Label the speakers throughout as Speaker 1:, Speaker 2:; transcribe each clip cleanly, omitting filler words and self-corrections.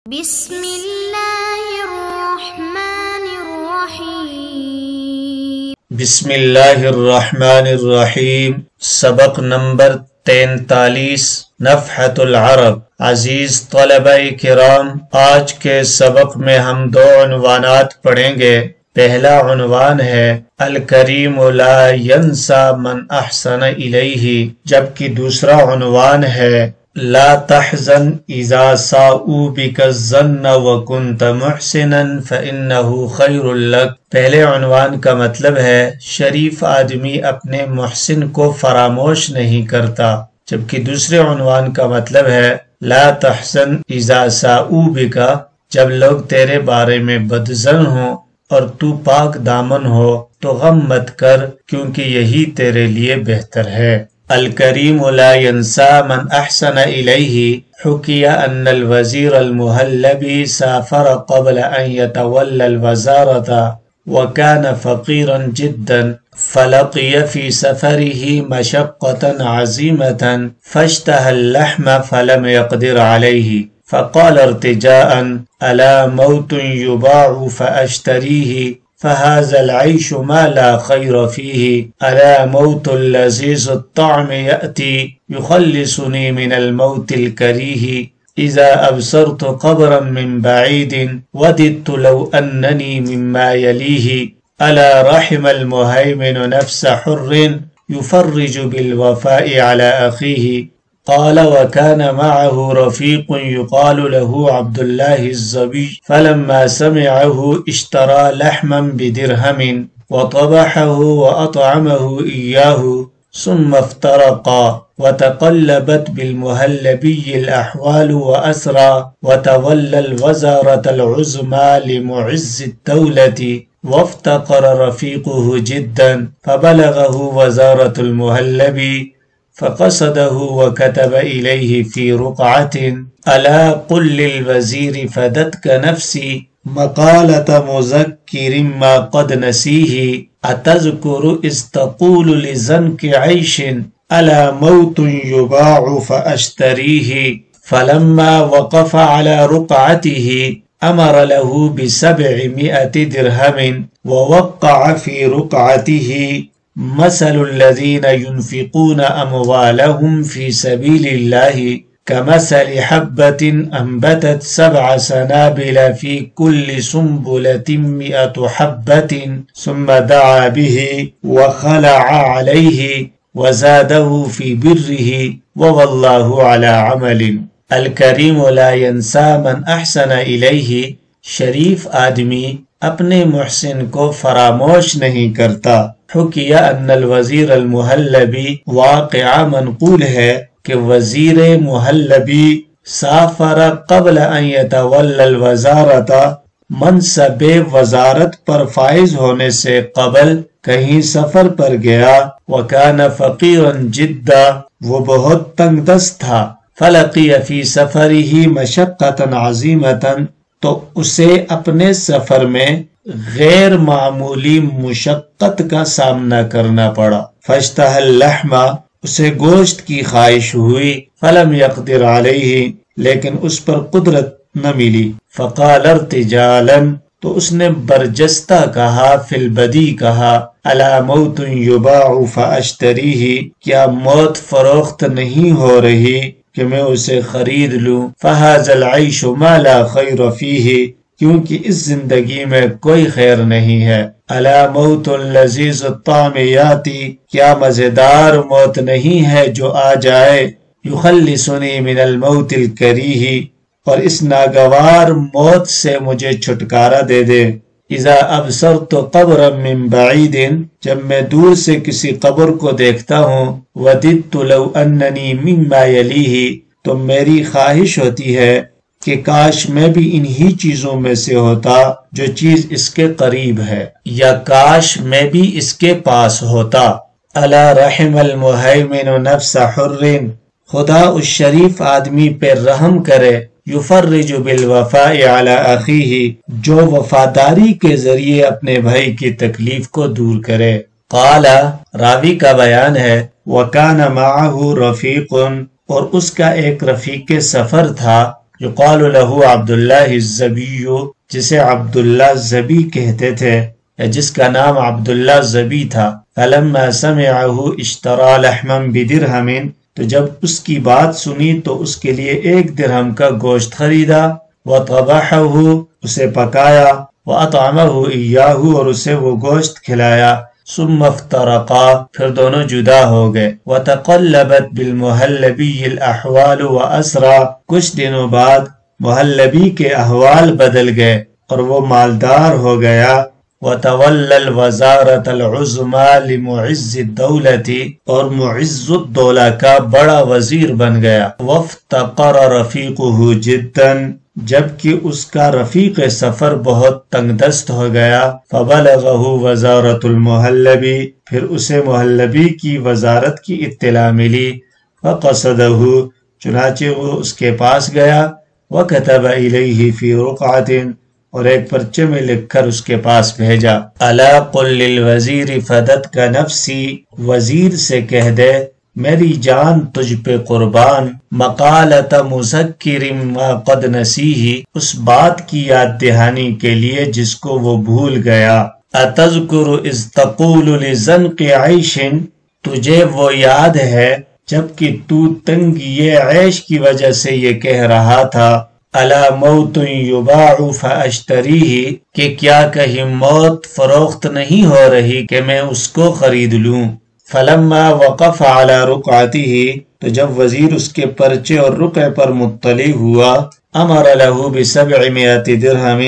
Speaker 1: بسم اللہ الرحمن الرحیم۔
Speaker 2: بسم اللہ الرحمن الرحیم۔ سبق نمبر 43 نفحۃ العرب۔ عزیز طلبہ کرام، آج کے سبق میں ہم دو عنوانات پڑھیں گے۔ پہلا عنوان ہے الکریم لا ینسى من احسن الیہ، جبکہ دوسرا عنوان ہے لا تحزن اذا ساؤوا بک الظن وکنت محسنا فانہ خیر لک۔ پہلے عنوان کا مطلب ہے شریف آدمی اپنے محسن کو فراموش نہیں کرتا، جبکہ دوسرے عنوان کا مطلب ہے لا تحزن اذا ساؤوا بک، جب لوگ تیرے بارے میں بدظن ہوں اور تو پاک دامن ہو تو غم مت کر، کیونکہ یہی تیرے لیے بہتر ہے۔ الکریم لا ینسى من احسن الیہ۔ حکی ان الوزیر المہلبی سافر قبل ان یتولی الوزارة وكان فقيرا جدا، فلقي في سفره مشقة عظيمة فاشتهى اللحم فلم يقدر عليه، فقال ارتجاء ألا موت يباع فأشتريه فهذا العيش ما لا خير فيه، ألا موت لذيذ الطعم يأتي يخلصني من الموت الكريه، إذا أبصرت قبرا من بعيد وددت لو أنني مما يليه، ألا رحم المهيمن نفس حر يفرج بالوفاء على أخيه، قال وكان معه رفيق يقال له عبد الله الزبي، فلما سمعه اشترى لحما بدرهم وطبحه وأطعمه إياه، ثم افترقا وتقلبت بالمهلبي الأحوال وأسرى، وتولى الوزارة العظمى لمعز الدولة، وافتقر رفيقه جدا، فبلغه وزارة المهلبي فقصده وكتب إليه في رقعة ألا قل للوزير فدتك نفسي مقالة مذكر ما قد نسيه، أتذكر إذ تقول لزنك عيش ألا موت يباع فأشتريه، فلما وقف على رقعته أمر له ب700 درهم ووقع في رقعته مثل الذين ينفقون أموالهم في سبيل الله كمثل حبة أنبتت 7 سنابل في كل سنبلة 100 حبة، ثم دعا به وخلع عليه وزاده في بره، والله على عمل۔ الکریم لا ینسى من احسن الیہ، شریف آدمی اپنے محسن کو فراموش نہیں کرتا۔ حکیہ ان الوزیر المہلبی، واقعہ منقول ہے کہ وزیر محلبی سافر قبل ان یتولی الوزارۃ، منصب وزارت پر فائز ہونے سے قبل کہیں سفر پر گیا، وکان فقیرا جدا، وہ بہت تنگ دست تھا، فلقی فی سفرہ مشقۃ عظیمۃ، تو اسے اپنے سفر میں غیر معمولی مشقت کا سامنا کرنا پڑا، فاشتہى اللحم، اسے گوشت کی خواہش ہوئی، فلم يقدر علیہ، لیکن اس پر قدرت نہ ملی، فقال ارتجالا، تو اس نے برجستہ کہا، فی البدی کہا، الا موت یباع فاشتریہ، کیا موت فروخت نہیں ہو رہی کہ میں اسے خرید لوں، فہذا العیش ما لا خیر فیہ، کیونکہ اس زندگی میں کوئی خیر نہیں ہے، الا موت لذیذ الطعم یاتی، کیا مزیدار موت نہیں ہے جو آ جائے، یخلصنی من الموت الکریہ، اور اس ناگوار موت سے مجھے چھٹکارا دے دے، اذا ابصرت قبرا من بعید، جب میں دور سے کسی قبر کو دیکھتا ہوں، وددت لو اننی مما یلیہ، تو میری خواہش ہوتی ہے کہ کاش میں بھی انہی چیزوں میں سے ہوتا جو چیز اس کے قریب ہے، یا کاش میں بھی اس کے پاس ہوتا۔ الا رحم المہیمن نفس حر، خدا اس شریف آدمی پہ رحم کرے، یفرج بالوفاء علی اخیہ، جو وفاداری کے ذریعے اپنے بھائی کی تکلیف کو دور کرے۔ قال، راوی کا بیان ہے، وکان معہ رفیق، اور اس کا ایک رفیق سفر تھا، یقال لہ عبداللہ الزبی، جسے عبداللہ الزبی کہتے تھے یا جس کا نام عبداللہ الزبی تھا. فلما سمعہ اشترى لحما بدرہم، تو جب اس کی بات سنی تو اس کے لیے 1 درہم کا گوشت خریدا. وطبحہ، اسے پکایا. واطعمہ ایاہ، اور اسے وہ گوشت کھلایا. ثم افترقا، پھر دونوں جدا ہو گئے. وتقلبت بالمحلبی الاحوال واسرا، کچھ دنوں بعد محلبی کے احوال بدل گئے اور وہ مالدار ہو گیا. وتولى الوزارة العظمى لمعز الدولة، اور معز الدولہ کا بڑا وزیر بن گیا. وافتقر رفیقه جدا، جبکہ اس کا رفیق سفر بہت تنگ دست ہو گیا. فبلغه وزارة المحلبی، پھر اسے محلبی کی وزارت کی اطلاع ملی. فقصده، چنانچہ وہ اس کے پاس گیا. وكتب إليه في رقعة، اور ایک پرچے میں لکھ کر اس کے پاس بھیجا. الا قل للوزیر فدتک نفسی، وزیر سے کہہ دے میری جان تجھ پہ قربان. مقالۃ مذکر ما قد نسیہ، اس بات کی یاد دہانی کے لیے جس کو وہ بھول گیا. اتذکر اذ تقول لزنق عیش، تجھے وہ یاد ہے جبکہ تو تنگی عیش کی وجہ سے یہ کہہ رہا تھا. الا موت یباع فاشتریہ، کہ کیا کہیں موت فروخت نہیں ہو رہی کہ میں اس کو خرید لوں. فلما وقف على رقعته، تو جب وزیر اس کے پرچے اور رقعے پر مطلع ہوا. امر له ب700 درہم،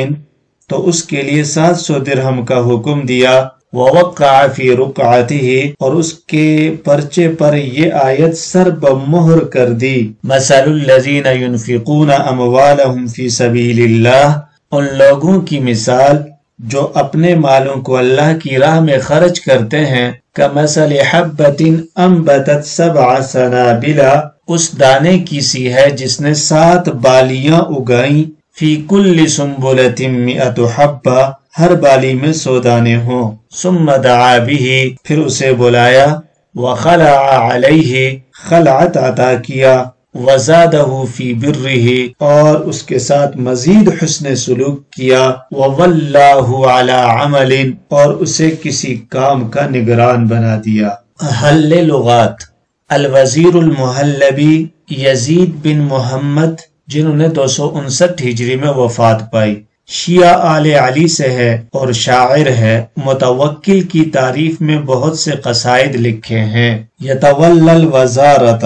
Speaker 2: تو اس کے لیے 700 درہم کا حکم دیا. ووقع فی رقعته، اور اس کے پرچے پر یہ آیت سر بمہر کر دی. مثل الذین ينفقون اموالهم فی سبیل اللہ، ان لوگوں کی مثال جو اپنے مالوں کو اللہ کی راہ میں خرچ کرتے ہیں. کمثل حبۃ انبتت 7 سنابل، اس دانے کی سی ہے جس نے 7 بالیاں اگائیں. فی کل سنبلۃ 100 حبہ، ہر بالی میں 100 دانے ہوں. ثم دعا به، پھر اسے بلایا. وخلع علیہ، خلعت عطا کیا. وزادہ فی برہ، اور اس کے ساتھ مزید حسن سلوک کیا. وولاہ علی عمل، اور اسے کسی کام کا نگران بنا دیا. حل لغات. الوزیر المحلبی یزید بن محمد، جنہوں نے 259 ہجری میں وفات پائی، شیعہ آل علی سے ہے اور شاعر ہے. متوکل کی تعریف میں بہت سے قصائد لکھے ہیں. یتولی الوزارۃ،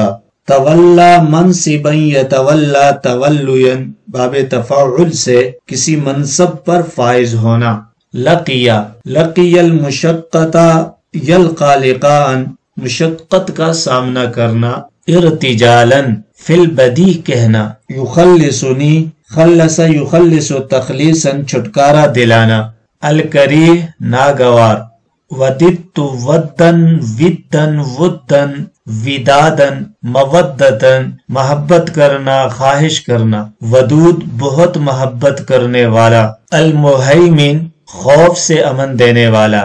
Speaker 2: تولا منصبا یتولا تولیا، باب تفاعل سے کسی منصب پر فائز ہونا. لقیا، لقی المشقۃ یلقا لقاء، مشقت کا سامنا کرنا. ارتجالا، فی البدی کہنا. یخلصنی، خلص یخلص تخلیصا، چھٹکارا دلانا. الکریہ، ناگوار. وددت ودن، ودن ودن، ودادن، مودتن، محبت کرنا، خواہش کرنا. ودود، بہت محبت کرنے والا. المہیمن، خوف سے امن دینے والا،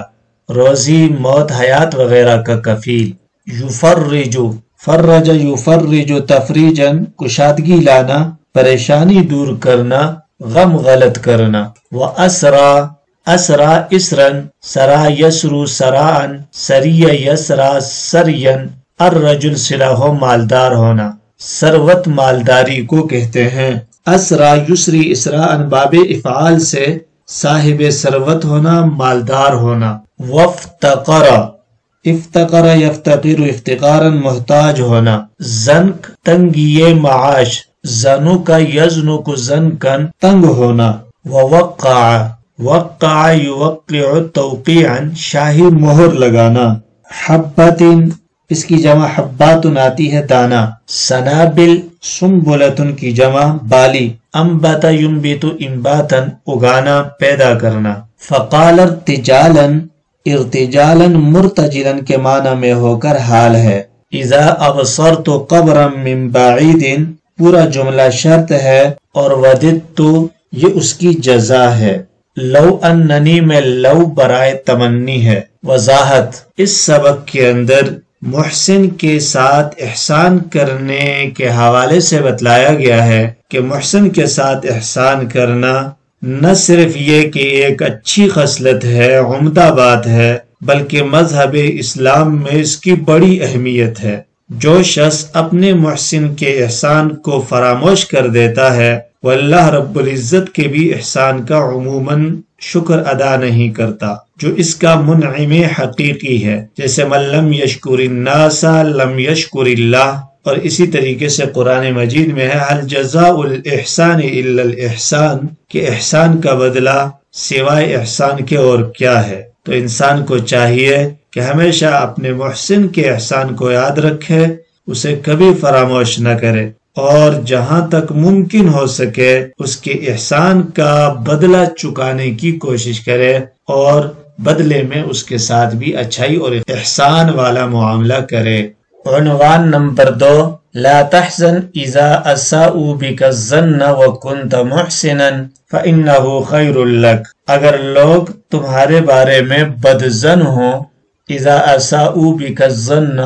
Speaker 2: روزی موت حیات وغیرہ کا کفیل. یفرج، فرج یفرج تفریجن، کشادگی لانا، پریشانی دور کرنا، غم غلط کرنا. واسرا، اسرا اسرن، سرا یسرو سراً، سری یسرا سرین. الرجل صلہ ہو، مالدار ہونا. ثروت مالداری کو کہتے ہیں. اسرا یسری اسراء، باب افعال سے صاحب ثروت ہونا، مالدار ہونا. وافتقر، افتقر یفتقر افتقارا، محتاج ہونا. زنک، تنگی معاش. زنو کا یزنو کو زنکن، تنگ ہونا. ووقع، وقع یوقع توقیعا، شاہی مہر لگانا. حبت، اس کی جمع حبات آتی ہے دانا. سنابل، سنبلتن کی جمع بالی. انبت ینبت انباتا، اگانا، پیدا کرنا. فقال ارتجالا، ارتجالا مرتجلا کے معنی میں ہو کر حال ہے. اذا ابصرت قبرا من بعید، پورا جملہ شرط ہے اور وددت یہ اس کی جزا ہے. لو اننی میں لو برائے تمنی ہے. وضاحت، اس سبق کے اندر محسن کے ساتھ احسان کرنے کے حوالے سے بتلایا گیا ہے کہ محسن کے ساتھ احسان کرنا نہ صرف یہ کہ ایک اچھی خصلت ہے، عمدہ بات ہے، بلکہ مذہب اسلام میں اس کی بڑی اہمیت ہے۔ جو شخص اپنے محسن کے احسان کو فراموش کر دیتا ہے وہ اللہ رب العزت کے بھی احسان کا عموماً شکر ادا نہیں کرتا، جو اس کا منعم حقیقی ہے، جیسے من لم یشکر الناس لم یشکر اللہ۔ اور اسی طریقے سے قرآن مجید میں ہے هل جزاء الاحسان الا الاحسان، کہ احسان کا بدلہ سوائے احسان کے اور کیا ہے۔ تو انسان کو چاہیے کہ ہمیشہ اپنے محسن کے احسان کو یاد رکھے، اسے کبھی فراموش نہ کرے، اور جہاں تک ممکن ہو سکے اس کے احسان کا بدلہ چکانے کی کوشش کرے، اور بدلے میں اس کے ساتھ بھی اچھائی اور احسان والا معاملہ کرے۔ عنوان نمبر 2، لا تحزن اذا اساؤوا بك الظن وكنت محسنا فانه خير لك۔ اگر لوگ تمہارے بارے میں بدظن ہوں، اذا اساؤوا بك الظن،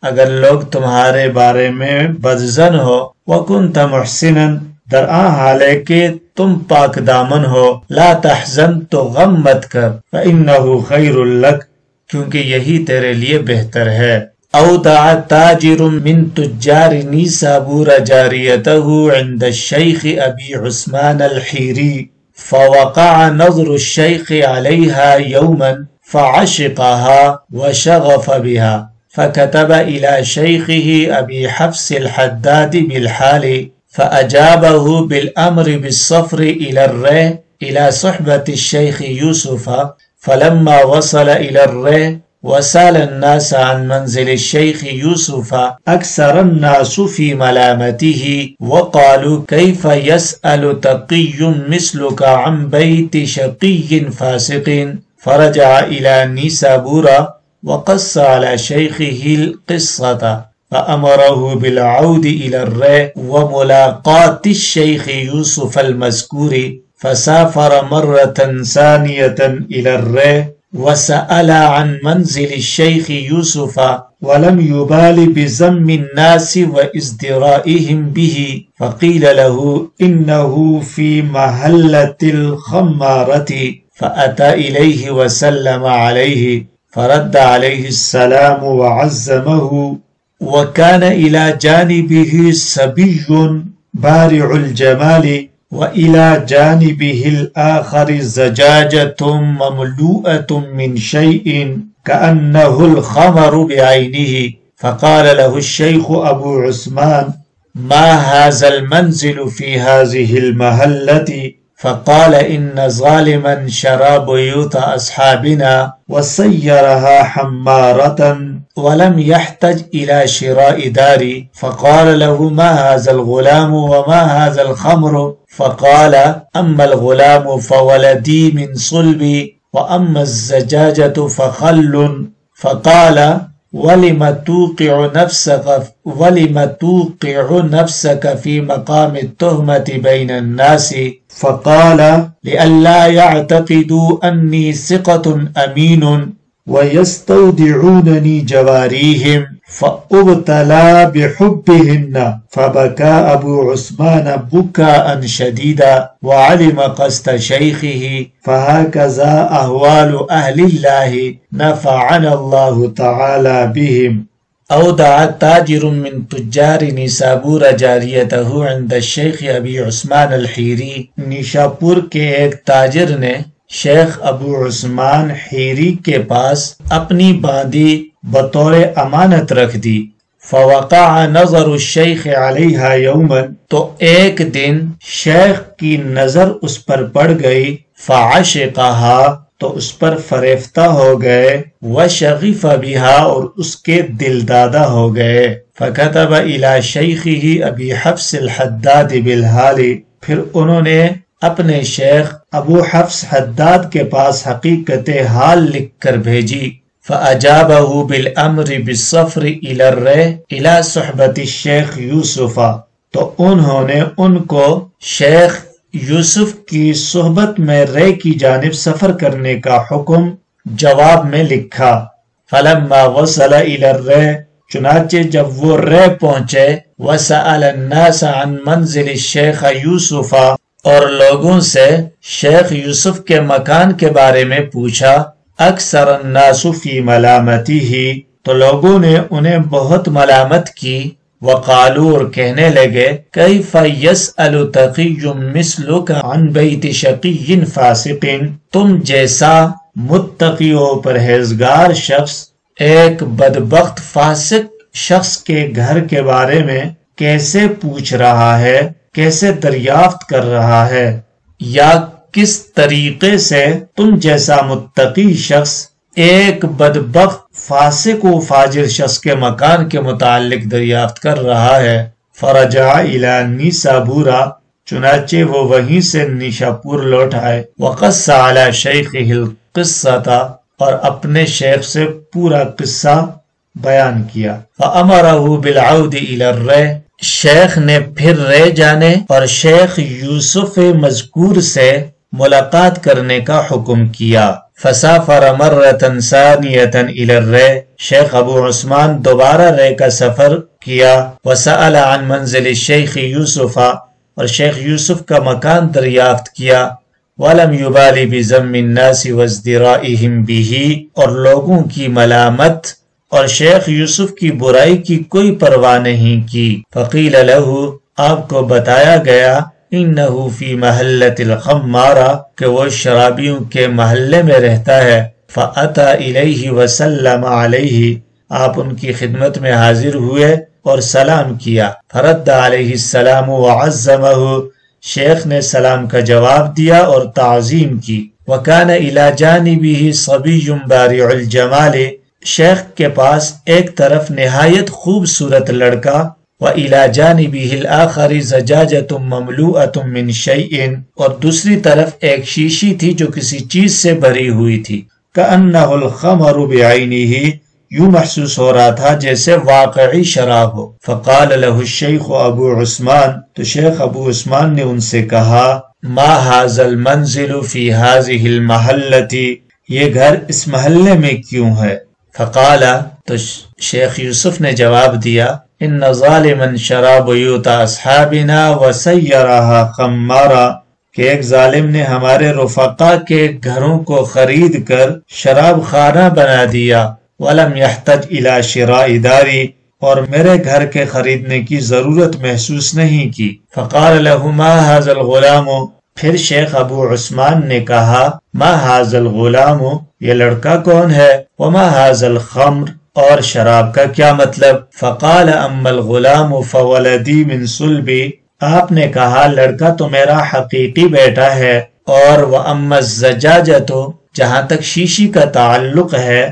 Speaker 2: اگر لوگ تمہارے بارے میں بدظن ہو، وَكُنْتَ مُحْسِنًا، درآں حال ہے کہ تم پاک دامن ہو، لا تحزن، تو غم مت کر، فَإِنَّهُ خَيْرٌ لَكَ، کیونکہ یہی تیرے لیے بہتر ہے۔ اودع تاجر من تجار نیسابور جاریته عند الشیخ ابی عثمان الحیری فوقع نظر الشیخ علیها یوما فعشقها وشغف بها فكتب إلى شيخه أبي حفص الحداد بالحال فأجابه بالأمر بالصفر إلى الري إلى صحبة الشيخ يوسف، فلما وصل إلى الري وسال الناس عن منزل الشيخ يوسف أكثر الناس في ملامته وقالوا كيف يسأل تقي مثلك عن بيت شقي فاسق، فرجع إلى نيسابور وقص على شيخه القصة فأمره بالعود إلى الري وملاقاة الشيخ يوسف المذكور، فسافر مرة ثانية إلى الري وسأل عن منزل الشيخ يوسف ولم يبال بذم الناس وازدرائهم به، فقيل له إنه في محلة الخمارة، فأتى إليه وسلم عليه فرد عليه السلام وعزمه، وكان إلى جانبه صبي بارع الجمال وإلى جانبه الآخر زجاجة مملوءة من شيء كأنه الخمر بعينه، فقال له الشيخ أبو عثمان ما هذا المنزل في هذه المحلة؟ فقال إن ظالما شرى بيوت أصحابنا وسيرها حمارة ولم يحتج إلى شراء داري، فقال له ما هذا الغلام وما هذا الخمر؟ فقال أما الغلام فولدي من صلبي وأما الزجاجة فخل، فقال ولم توقع نفسك في مقام التهمة بين الناس؟ فقال لئلا يعتقدوا أني ثقة أمين ويستودعونني جواريهم فأبتلى بحبهن، فبكى أبو عثمان بكاء شديدا وعلم قصد شيخه، فهكذا أهوال أهل الله نفعنا الله تعالى بهم۔ اودع تاجر من تجار نیسابور جاریته عند الشیخ ابی عثمان الحیری، نیشاپور کے ایک تاجر نے شیخ ابو عثمان حیری کے پاس اپنی باندی بطور امانت رکھ دی۔ فوقع نظر الشیخ علیہا یوما، تو ایک دن شیخ کی نظر اس پر پڑ گئی، فعشقها، تو اس پر فریفتہ ہو گئے، وشغف بها، اور اس کے دل دادہ ہو گئے۔ فکتب الی شیخہ ابی حفص الحداد بالحال، پھر انہوں نے اپنے شیخ ابو حفص حداد کے پاس حقیقت حال لکھ کر بھیجی۔ فأجابه بالامر بالسفر الى الري الى صحبت الشیخ یوسف، تو انہوں نے ان کو شیخ یوسف کی صحبت میں رے کی جانب سفر کرنے کا حکم جواب میں لکھا۔ فلما وصل الى الري، چنانچہ جب وہ رے پہنچے وسأل الناس عن منزل الشیخ یوسف، اور لوگوں سے شیخ یوسف کے مکان کے بارے میں پوچھا، اکثر الناس فی ملامتہ، تو لوگوں نے انہیں بہت ملامت کی، وقالوا، اور کہنے لگے، کیف یسأل تقی مثلک عن بیت شقی فاسق، تم جیسا متقی و پرہیزگار شخص ایک بدبخت فاسق شخص کے گھر کے بارے میں کیسے پوچھ رہا ہے، کیسے دریافت کر رہا ہے، یا کس طریقے سے تم جیسا متقی شخص ایک بدبخت فاسق و فاجر شخص کے مکان کے متعلق دریافت کر رہا ہے۔ فرجع الی نیسابورا، چنانچہ وہ وہیں سے نیشاپور لوٹ آئے، وقص علی شیخہ القصۃ، اور اپنے شیخ سے پورا قصہ بیان کیا۔ فامرہ بالعود الی الرے، شیخ نے پھر رے جانے اور شیخ یوسف مذکور سے ملاقات کرنے کا حکم کیا۔ فسافر مرة ثانية إلى الرے، شیخ ابو عثمان دوبارہ رے کا سفر کیا۔ وسأل عن منزل الشیخ یوسف، اور شیخ یوسف کا مکان دریافت کیا۔ ولم يبالي بذم الناس وازدرائهم به، اور لوگوں کی ملامت اور شیخ یوسف کی برائی کی کوئی پرواہ نہیں کی۔ فقیل له، آپ کو بتایا گیا، انہو فی محلۃ الخمارہ، کہ وہ شرابیوں کے محلے میں رہتا ہے۔ فأتی الیہ وسلم علیہ، آپ ان کی خدمت میں حاضر ہوئے اور سلام کیا۔ فرد علیہ السلام وعظمہ، شیخ نے سلام کا جواب دیا اور تعظیم کی۔ وکان الی جانبہ صبی بارع الجمال، شیخ کے پاس ایک طرف نہایت خوبصورت لڑکا، وَإِلَى جَانِبِهِ الْآخَرِ زَجَاجَةٌ مَمْلُوءَةٌ مِّن شَيْءٍ، اور دوسری طرف ایک شیشی تھی جو کسی چیز سے بھری ہوئی تھی۔ كَأَنَّهُ الْخَمَرُ بِعَيْنِهِ، یوں محسوس ہو رہا تھا جیسے واقعی شراب ہو۔ فقال له الشیخ ابو عثمان، تو شیخ ابو عثمان نے ان سے کہا، ما هذا المنزل في هذه المحلة، یہ گھر اس محلے میں کیوں ہے؟ فقال، تو شیخ یوسف نے جواب دیا، ان ظالما شرا بیوت اصحابنا وسیرها خمارا، کہ ایک ظالم نے ہمارے رفقا کے گھروں کو خرید کر شراب خانہ بنا دیا، ولم يحتج الى شراء داری، اور میرے گھر کے خریدنے کی ضرورت محسوس نہیں کی۔ فقال له ما هذا الغلام، پھر شیخ ابو عثمان نے کہا، ما هذا الغلام، یہ لڑکا کون ہے؟ وما هذا الخمر، اور شراب کا کیا مطلب؟ فقال اما الغلام فولدی من صلبی، آپ نے کہا لڑکا تو میرا حقیقی بیٹا ہے، اور واما الزجاجۃ، جہاں تک شیشی کا تعلق ہے،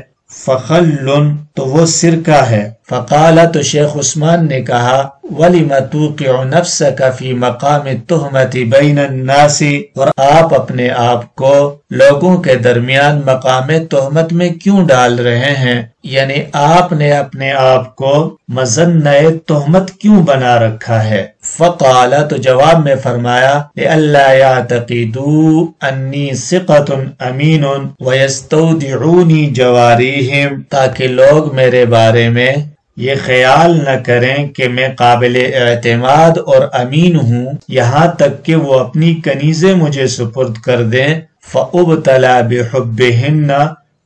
Speaker 2: فخل، تو وہ سرکہ ہے۔ فقال، تو شیخ عثمان نے کہا، وَلِمَ تُوقِعُ نَفْسَكَ فِي مَقَامِ التُّهْمَةِ بَيْنَ النَّاسِ، اور آپ اپنے آپ کو لوگوں کے درمیان مقام تہمت میں کیوں ڈال رہے ہیں؟ یعنی آپ نے اپنے آپ کو مظنہ تہمت کیوں بنا رکھا ہے؟ فقال، تو جواب میں فرمایا، لئلا يعتقدوا انی ثقۃ امین ویستودعونی جواریہم، تاکہ لوگ میرے بارے میں یہ خیال نہ کریں کہ میں قابل اعتماد اور امین ہوں، یہاں تک کہ وہ اپنی کنیزیں مجھے سپرد کر دیں۔ فَأُبْتَلَى بِحُبِّهِنَّ،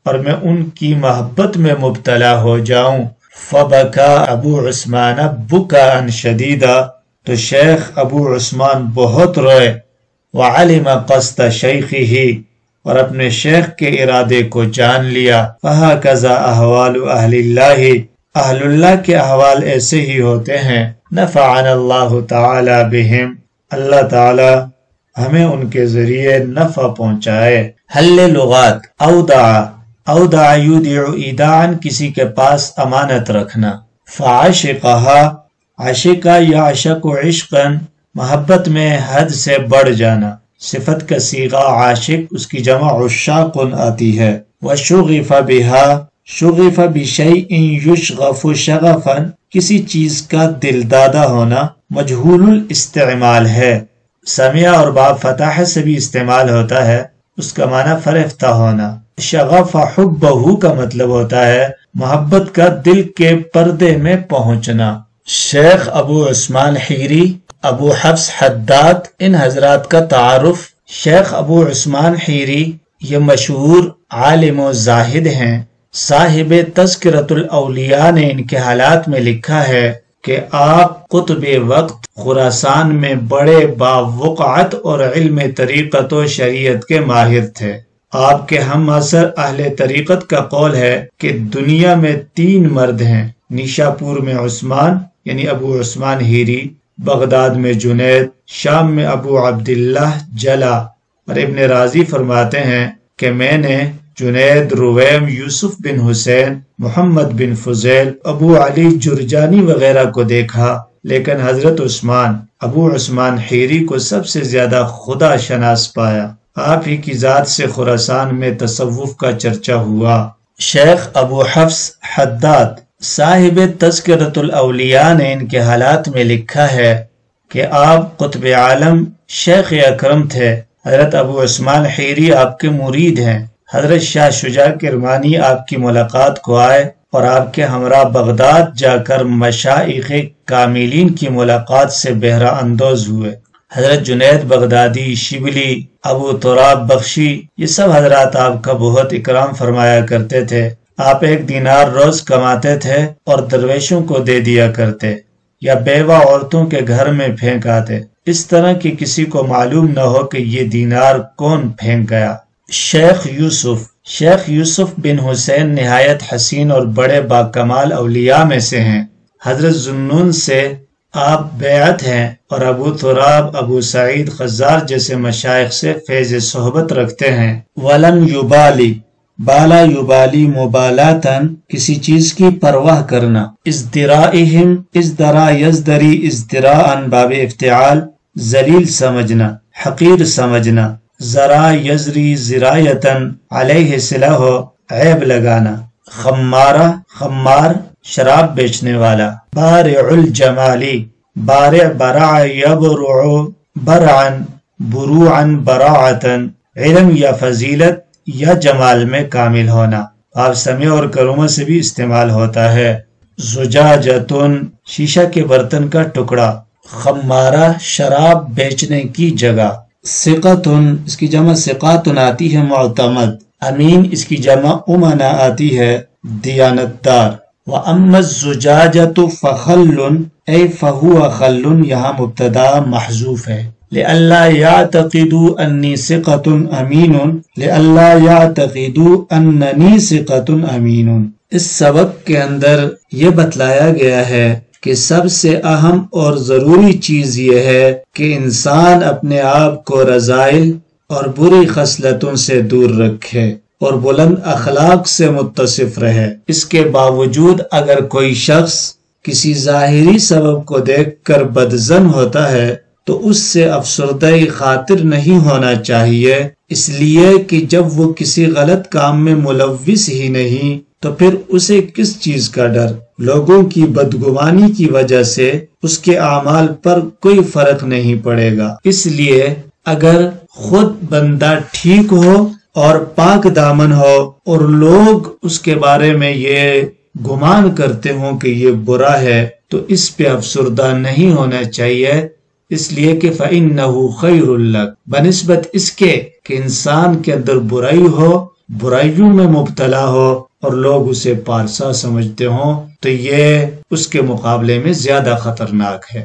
Speaker 2: اور میں ان کی محبت میں مبتلا ہو جاؤں۔ فَبَكَى ابو عثمان بُكَاءً شَدِيدًا، تو شیخ ابو عثمان بہت روئے۔ وَعَلِمَ قَصْدَ شَيْخِهِ، اور اپنے شیخ کے ارادے کو جان لیا۔ فَهَكَذَا أَحْوَالُ أَهْلِ اللَّهِ، اہل اللہ کے احوال ایسے ہی ہوتے ہیں۔ نفعنا اللہ تعالی بہم، اللہ تعالی ہمیں ان کے ذریعے نفع پہنچائے۔ حل لغات، اودع یودع ایداعا، کسی کے پاس امانت رکھنا۔ فعشقہا، عشقہ یعشق عشقا، محبت میں حد سے بڑھ جانا۔ صفت کا صیغہ عاشق، اس کی جمع عشاق آتی ہے۔ وشغف بہا، شغف بشیء یشغف شغفا، کسی چیز کا دل دادہ ہونا، مجہول الاستعمال ہے۔ سمع اور باب فتح سے بھی استعمال ہوتا ہے، اس کا معنی فرفتہ ہونا۔ شغف حبہ کا مطلب ہوتا ہے محبت کا دل کے پردے میں پہنچنا۔ شیخ ابو عثمان حیری، ابو حفص حداد، ان حضرات کا تعارف۔ شیخ ابو عثمان حیری یہ مشہور عالم و زاہد ہیں۔ صاحب تذکرۃ الاولیاء نے ان کے حالات میں لکھا ہے کہ آپ قطب وقت خراسان میں بڑے باوقعت اور علم طریقت و شریعت کے ماہر تھے۔ آپ کے ہم عصر اہل طریقت کا قول ہے کہ دنیا میں 3 مرد ہیں، نیشاپور میں عثمان یعنی ابو عثمان حیری، بغداد میں جنید، شام میں ابو عبداللہ جلا۔ اور ابن رازی فرماتے ہیں کہ میں نے جنید، رویم، یوسف بن حسین، محمد بن فضیل، ابو علی جرجانی وغیرہ کو دیکھا، لیکن حضرت عثمان، ابو عثمان حیری کو سب سے زیادہ خدا شناس پایا۔ آپ ہی کی ذات سے خراسان میں تصوف کا چرچا ہوا۔ شیخ ابو حفص حداد صاحب تذکرۃ الاولیاء نے ان کے حالات میں لکھا ہے کہ آپ قطب عالم شیخ اکرم تھے۔ حضرت ابو عثمان حیری آپ کے مرید ہیں۔ حضرت شاہ شجاع کرمانی آپ کی ملاقات کو آئے اور آپ کے ہمراہ بغداد جا کر مشائخ کاملین کی ملاقات سے بہرہ اندوز ہوئے۔ حضرت جنید بغدادی، شبلی، ابو تراب بخشی، یہ سب حضرات آپ کا بہت اکرام فرمایا کرتے تھے۔ آپ 1 دینار روز کماتے تھے اور درویشوں کو دے دیا کرتے یا بیوہ عورتوں کے گھر میں پھینک آتے، اس طرح کہ کسی کو معلوم نہ ہو کہ یہ دینار کون پھینک گیا۔ شیخ یوسف بن حسین نہایت حسین اور بڑے باکمال اولیاء میں سے ہیں۔ حضرت ذوالنون سے آپ بیعت ہیں اور ابو تراب، ابو سعید خزار جیسے مشائخ سے فیض صحبت رکھتے ہیں۔ ولم یبالی، بالا یبالی مبالاتن، کسی چیز کی پرواہ کرنا۔ ازدرائہم، ازدرا یزدری ازدراءن، باب افتعال، ذلیل سمجھنا، حقیر سمجھنا۔ ذرا یزری زرایتن، علیہ صلہ ہو، عیب لگانا۔ خمارہ، خمار، شراب بیچنے والا۔ بارع الجمالی، بارع برع یبرع برعن، بروعن براعتن، علم یا فضیلت یا جمال میں کامل ہونا۔ آپ سمع اور کرومہ سے بھی استعمال ہوتا ہے۔ زجاجتن، شیشہ کے برتن کا ٹکڑا۔ خمارہ، شراب بیچنے کی جگہ۔ ثقتن، اس کی جمع ثقاتن آتی ہے معتمد۔ امین، اس کی جمع امنا آتی ہے دیانت دار۔ وَأَمَّا الزُّجَاجَةُ فَخَلٌّ، اے فَهُوَ خَلٌّ، یہاں مبتدا محذوف ہے۔ لِأَلَّا يَعْتَقِدُوا أَنِّي ثِقَةٌ أَمِينٌ، لِأَلَّا يَعْتَقِدُوا أَنَّنِي ثِقَةٌ أَمِينٌ۔ اس سبق کے اندر یہ بتلایا گیا ہے کہ سب سے اہم اور ضروری چیز یہ ہے کہ انسان اپنے آپ کو رذائل اور بری خصلتوں سے دور رکھے اور بلند اخلاق سے متصف رہے۔ اس کے باوجود اگر کوئی شخص کسی ظاہری سبب کو دیکھ کر بدظن ہوتا ہے تو اس سے افسردہ خاطر نہیں ہونا چاہیے، اس لیے کہ جب وہ کسی غلط کام میں ملوث ہی نہیں تو پھر اسے کس چیز کا ڈر؟ لوگوں کی بدگمانی کی وجہ سے اس کے اعمال پر کوئی فرق نہیں پڑے گا۔ اس لیے اگر خود بندہ ٹھیک ہو اور پاک دامن ہو اور لوگ اس کے بارے میں یہ گمان کرتے ہوں کہ یہ برا ہے تو اس پہ افسردہ نہیں ہونا چاہیے، اس لیے کہ فَإِنَّهُ خَيْرٌ لَكَ، بنسبت اس کے کہ انسان کے اندر برائی ہو، برائیوں میں مبتلا ہو اور لوگ اسے پارسا سمجھتے ہوں تو یہ اس کے مقابلے میں زیادہ خطرناک ہے۔